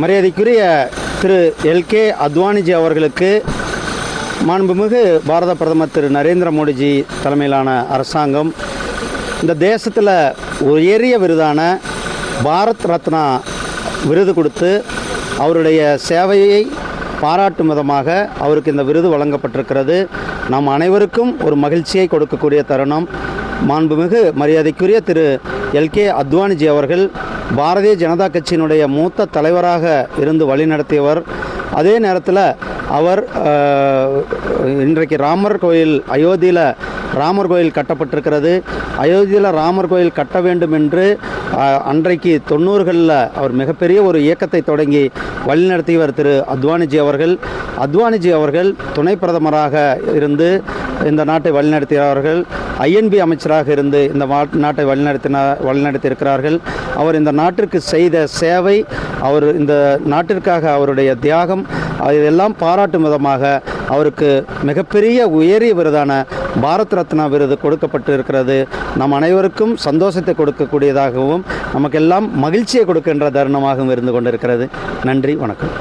மரியாதைக்குரிய திரு எல்கே அத்வானிஜி அவர்களுக்கு மாண்புமிகு பாரத பிரதமர் திரு நரேந்திர மோடிஜி தலைமையிலான அரசாங்கம் இந்த தேசத்தில் உயரிய விருதான பாரத் ரத்னா விருது கொடுத்து அவருடைய சேவையை பாராட்டும் விதமாக அவருக்கு இந்த விருது வழங்கப்பட்டிருக்கிறது. நாம் அனைவருக்கும் ஒரு மகிழ்ச்சியை கொடுக்கக்கூடிய தருணம். மாண்புமிகு மரியாதைக்குரிய திரு எல்கே அத்வானிஜி அவர்கள் பாரதிய ஜனதா கட்சியினுடைய மூத்த தலைவராக இருந்து வழிநடத்தியவர். அதே நேரத்தில் அவர் இன்றைக்கு ராமர் கோயில் அயோத்தியில் ராமர் கோயில் கட்டப்பட்டிருக்கிறது. அயோத்தியில் ராமர் கோயில் கட்ட வேண்டும் என்று அன்றைக்கு 90களில் அவர் மிகப்பெரிய ஒரு இயக்கத்தை தொடங்கி வழிநடத்தியவர் திரு அத்வானிஜி அவர்கள். அத்வானிஜி அவர்கள் துணை பிரதமராக இருந்து இந்த நாட்டை வழிநடத்தியவர்கள். INB அமைச்சராக இருந்து இந்த நாட்டை வழிநடத்தியிருக்கிறார்கள். அவர் இந்த நாட்டிற்கு செய்த சேவை, அவர் இந்த நாட்டிற்காக அவருடைய தியாகம், இதெல்லாம் பாராட்டும் விதமாக அவருக்கு மிகப்பெரிய உயரிய விருதான பாரத் ரத்னா விருது கொடுக்கப்பட்டு இருக்கிறது. நம் அனைவருக்கும் சந்தோஷத்தை கொடுக்கக்கூடியதாகவும் நமக்கெல்லாம் மகிழ்ச்சியை கொடுக்கின்ற தருணமாகவும் இருந்து கொண்டிருக்கிறது. நன்றி, வணக்கம்.